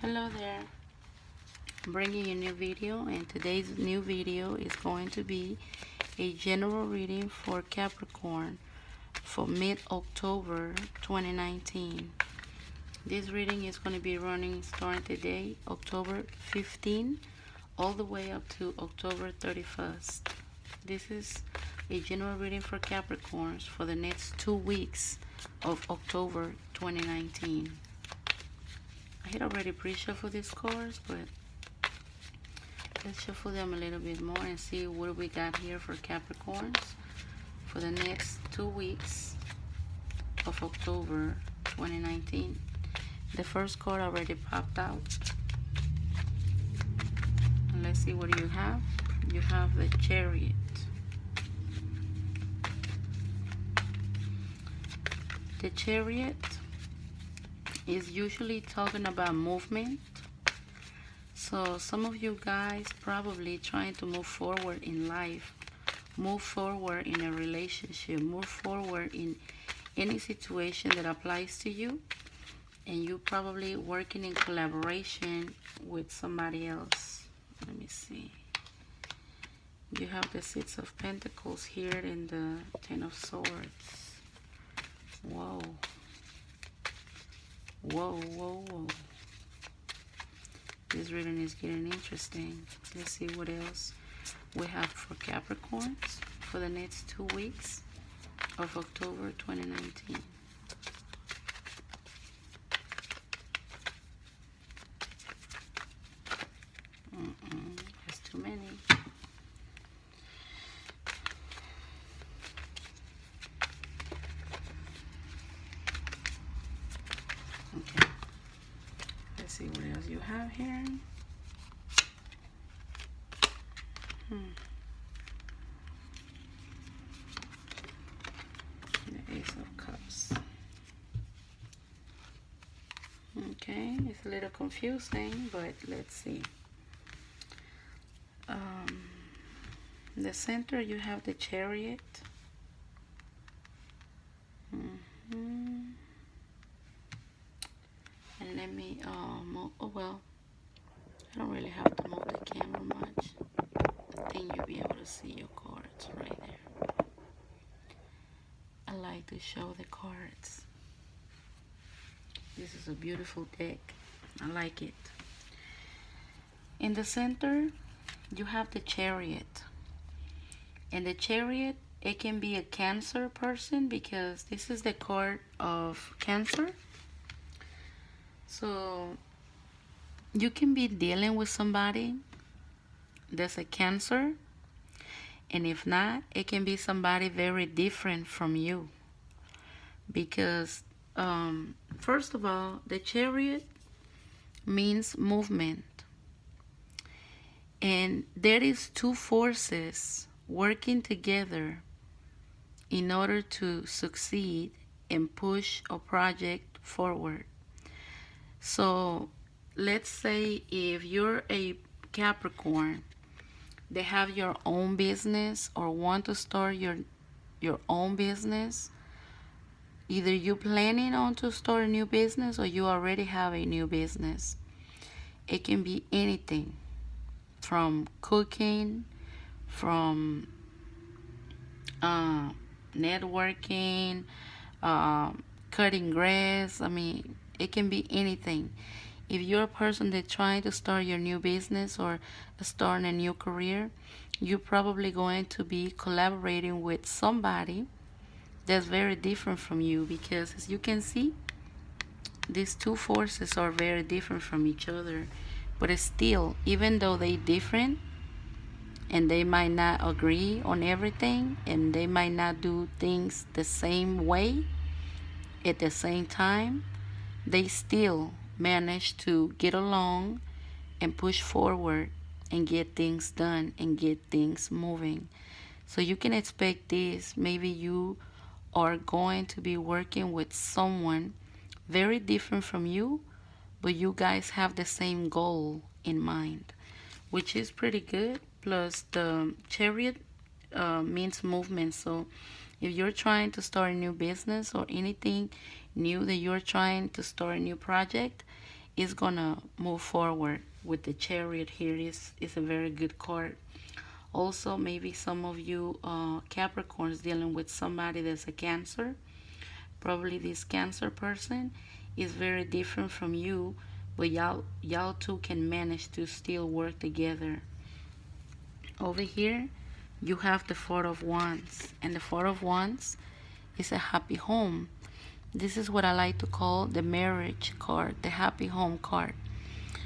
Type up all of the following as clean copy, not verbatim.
Hello there, I'm bringing you a new video, and today's new video is going to be a general reading for Capricorn for mid-October 2019. This reading is going to be running starting today, October 15, all the way up to October 31st. This is a general reading for Capricorns for the next 2 weeks of October 2019. I had already pre-shuffled these cards, but let's shuffle them a little bit more and see what we got here for Capricorns for the next 2 weeks of October 2019. The first card already popped out. And let's see what you have. You have the Chariot. The Chariot is usually talking about movement. So some of you guys probably trying to move forward in life, move forward in a relationship, move forward in any situation that applies to you, and you probably working in collaboration with somebody else. Let me see. You have the Six of Pentacles here and the Ten of Swords. Whoa. Whoa, whoa, whoa. This reading is getting interesting. Let's see what else we have for Capricorns for the next 2 weeks of October 2019. There's too many. Okay. Let's see what else you have here. The Ace of Cups. Okay, it's a little confusing, but let's see. In the center you have the Chariot. And let me move. Oh well, I don't really have to move the camera much. I think you'll be able to see your cards right there. I like to show the cards. This is a beautiful deck. I like it. In the center you have the Chariot. And the Chariot, it can be a Cancer person because this is the card of Cancer. So you can be dealing with somebody that's a Cancer, and if not, it can be somebody very different from you. Because first of all, the Chariot means movement, and there is two forces working together in order to succeed and push a project forward. So let's say if you're a Capricorn, they have your own business or want to start your own business. Either you planning on to start a new business or you already have a new business. It can be anything from cooking, from networking, cutting grass. I mean, it can be anything. If you're a person that's trying to start your new business or starting a new career, you're probably going to be collaborating with somebody that's very different from you, because as you can see, these two forces are very different from each other. But it's still, even though they're different and they might not agree on everything and they might not do things the same way at the same time, they still manage to get along and push forward and get things done and get things moving. So you can expect this. Maybe you are going to be working with someone very different from you, but you guys have the same goal in mind, which is pretty good. Plus the Chariot means movement. So if you're trying to start a new business or anything new that you're trying to start a new project, is gonna move forward. With the Chariot here is a very good card. Also, maybe some of you Capricorns dealing with somebody that's a Cancer. Probably this Cancer person is very different from you, but y'all two can manage to still work together. Over here, you have the Four of Wands, and the Four of Wands is a happy home. This is what I like to call the marriage card, the happy home card.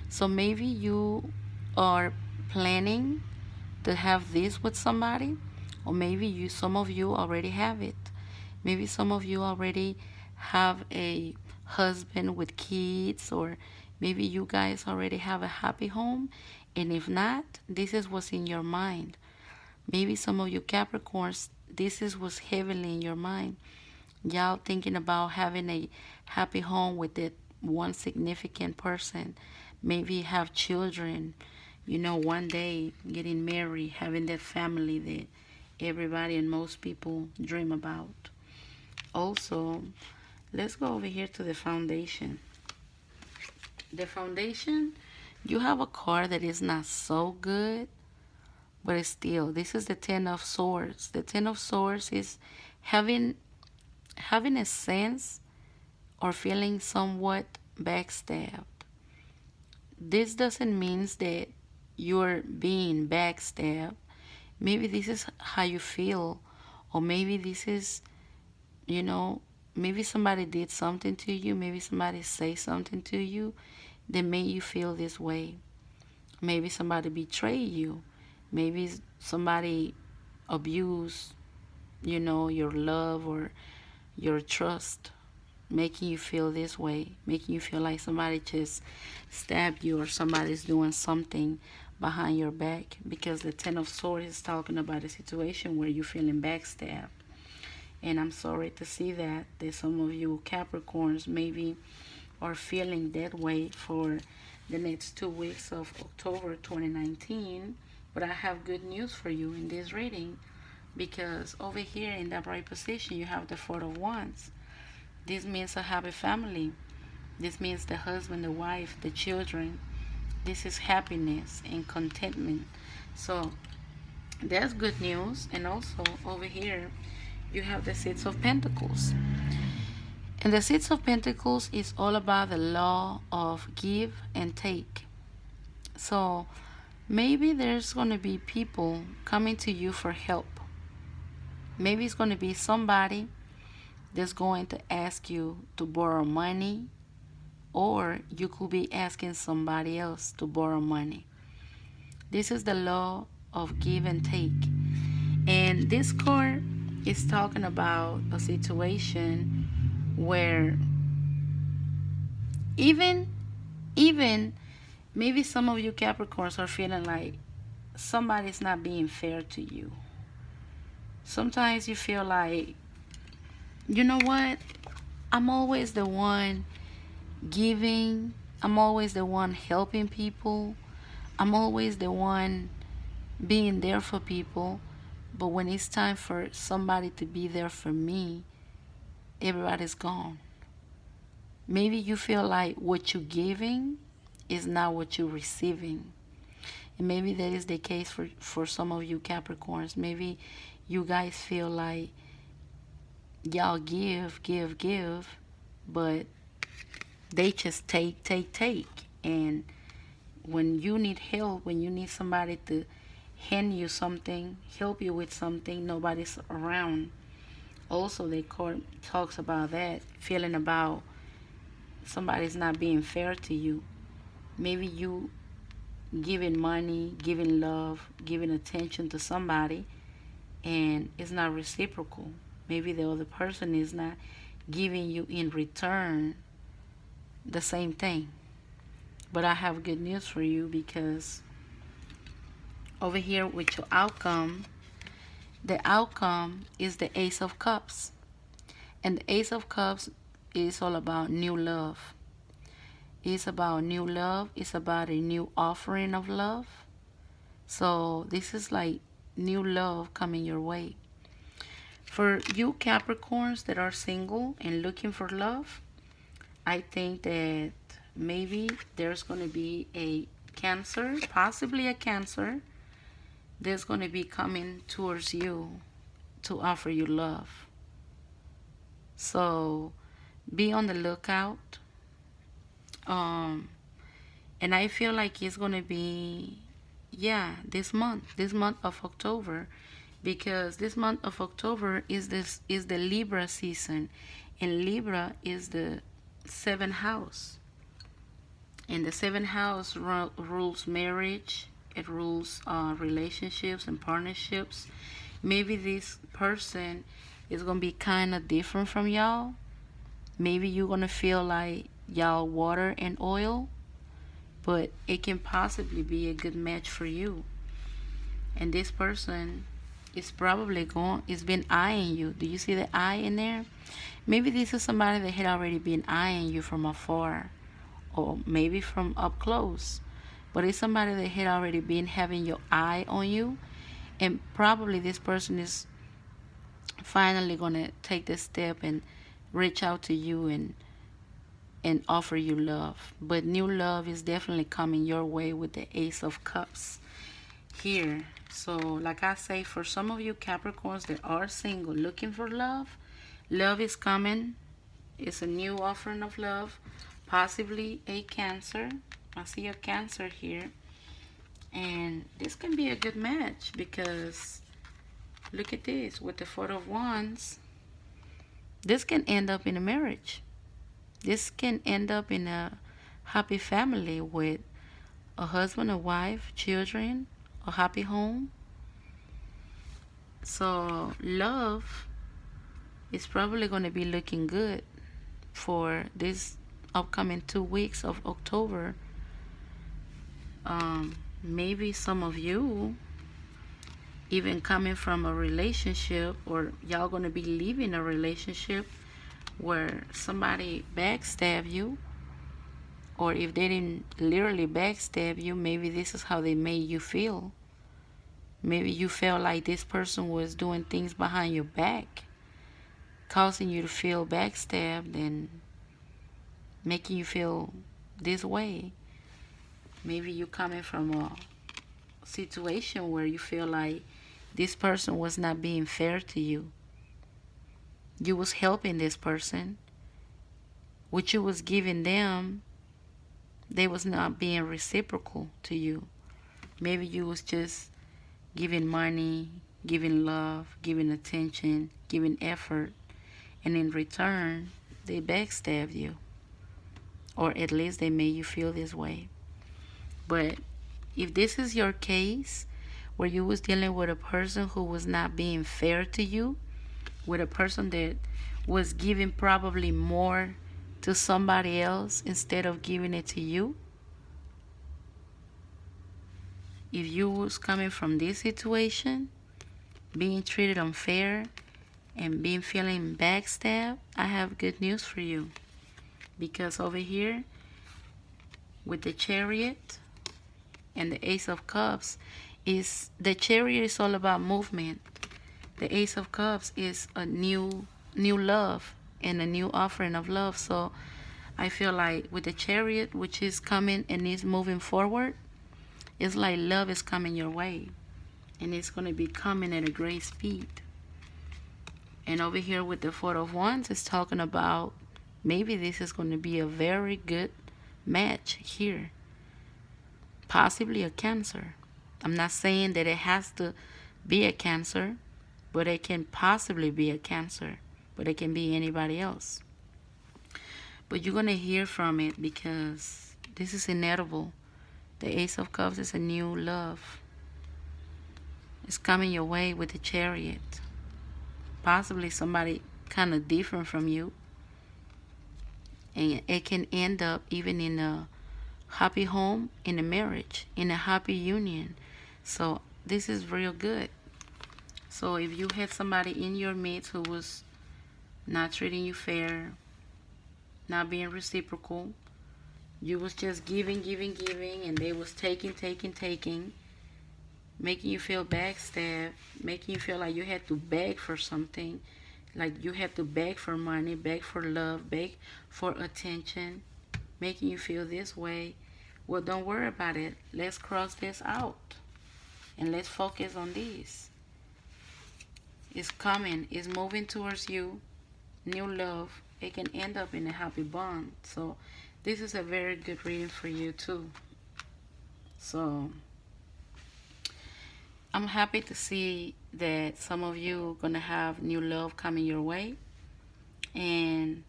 So maybe you are planning to have this with somebody, or maybe some of you already have it. Maybe some of you already have a husband with kids, or maybe you guys already have a happy home. And if not, this is what's in your mind. Maybe some of you Capricorns, this is what's heavily in your mind. Y'all thinking about having a happy home with that one significant person. Maybe have children, one day getting married, having that family that everybody and most people dream about. Also, let's go over here to the foundation. The foundation, you have a card that is not so good, but it's still, this is the Ten of Swords. The Ten of Swords is having a sense or feeling somewhat backstabbed. This doesn't mean that you're being backstabbed. Maybe this is how you feel, or maybe this is, maybe somebody did something to you, maybe somebody say something to you that made you feel this way. Maybe somebody betrayed you. Maybe somebody abused, your love or your trust, making you feel this way, making you feel like somebody just stabbed you, or somebody's doing something behind your back. Because the Ten of Swords is talking about a situation where you're feeling backstabbed. And I'm sorry to see that some of you Capricorns maybe are feeling that way for the next 2 weeks of October 2019. But I have good news for you in this reading, because over here in that right position you have the Four of Wands. This means a happy family. This means the husband, the wife, the children. This is happiness and contentment. So that's good news. And also over here you have the Six of Pentacles. And the Six of Pentacles is all about the law of give and take. So maybe there's going to be people coming to you for help. Maybe it's going to be somebody that's going to ask you to borrow money, or you could be asking somebody else to borrow money. This is the law of give and take. And this card is talking about a situation where even maybe some of you Capricorns are feeling like somebody's not being fair to you. Sometimes you feel like, you know what? I'm always the one giving. I'm always the one helping people. I'm always the one being there for people. But when it's time for somebody to be there for me, everybody's gone. Maybe you feel like what you're giving is not what you're receiving. And maybe that is the case for some of you Capricorns. Maybe you guys feel like y'all give, but they just take. And when you need help, when you need somebody to hand you something, help you with something, nobody's around. Also, the court talks about that, feeling about somebody's not being fair to you. Maybe you giving money, giving love, giving attention to somebody, and it's not reciprocal. Maybe the other person is not giving you in return the same thing. But I have good news for you, because over here with your outcome, the outcome is the Ace of Cups. And the Ace of Cups is all about new love. It's about new love. It's about a new offering of love. So this is like new love coming your way. For you Capricorns that are single and looking for love, I think that maybe there's going to be a Cancer, possibly a Cancer, that's going to be coming towards you to offer you love. So be on the lookout. Um, and I feel like it's going to be, yeah, this month of October, because this month of October is the Libra season, and Libra is the seventh house. And the seventh house rules marriage. It rules relationships and partnerships. Maybe this person is gonna be kind of different from y'all. Maybe you're gonna feel like y'all water and oil, but it can possibly be a good match for you. And this person is probably it's been eyeing you. Do you see the eye in there? Maybe this is somebody that had already been eyeing you from afar, or maybe from up close. But it's somebody that had already been having your eye on you, and probably this person is finally gonna take this step and reach out to you and offer you love. But new love is definitely coming your way with the Ace of Cups here. So like I say, for some of you Capricorns that are single looking for love, love is coming. It's a new offering of love, possibly a Cancer. I see a Cancer here, and this can be a good match because look at this with the Four of Wands. This can end up in a marriage. This can end up in a happy family with a husband, a wife, children, a happy home. So love is probably going to be looking good for this upcoming 2 weeks of October. Maybe some of you even coming from a relationship, or y'all going to be leaving a relationship where somebody backstab you, or if they didn't literally backstab you, maybe this is how they made you feel. Maybe you felt like this person was doing things behind your back, causing you to feel backstabbed and making you feel this way. Maybe you coming from a situation where you feel like this person was not being fair to you. You was helping this person. What you was giving them, they was not being reciprocal to you. Maybe you was just giving money, giving love, giving attention, giving effort, and in return, they backstabbed you. Or at least they made you feel this way. But if this is your case, where you was dealing with a person who was not being fair to you, with a person that was giving probably more to somebody else instead of giving it to you, if you was coming from this situation, being treated unfair and being feeling backstabbed, I have good news for you. Because over here, with the Chariot and the Ace of Cups, is the Chariot is all about movement. The Ace of Cups is a new love and a new offering of love. So I feel like with the Chariot, which is coming and is moving forward, it's like love is coming your way, and it's going to be coming at a great speed. And over here with the Four of Wands, it's talking about maybe this is going to be a very good match here. Possibly a Cancer. I'm not saying that it has to be a Cancer, but it can possibly be a Cancer. But it can be anybody else. But you're going to hear from it because this is inevitable. The Ace of Cups is a new love. It's coming your way with the Chariot. Possibly somebody kind of different from you. And it can end up even in a happy home, in a marriage, in a happy union. So this is real good. So if you had somebody in your midst who was not treating you fair, not being reciprocal, you was just giving, and they was taking, making you feel backstabbed, making you feel like you had to beg for something, like you had to beg for money, beg for love, beg for attention. making you feel this way, well, don't worry about it. Let's cross this out and let's focus on this. It's coming, it's moving towards you. New love, it can end up in a happy bond. So this is a very good reading for you too. So I'm happy to see that some of you are gonna have new love coming your way. And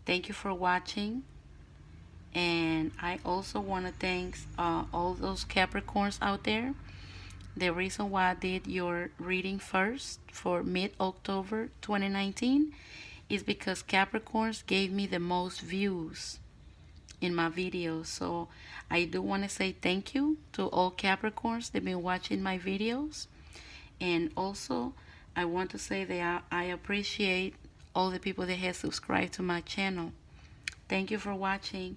thank you for watching. And I also want to thank all those Capricorns out there. The reason why I did your reading first for mid-October 2019 is because Capricorns gave me the most views in my videos. So I do want to say thank you to all Capricorns that have been watching my videos. And also I want to say that I appreciate all the people that have subscribed to my channel. Thank you for watching,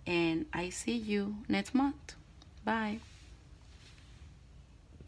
and I see you next month. Bye.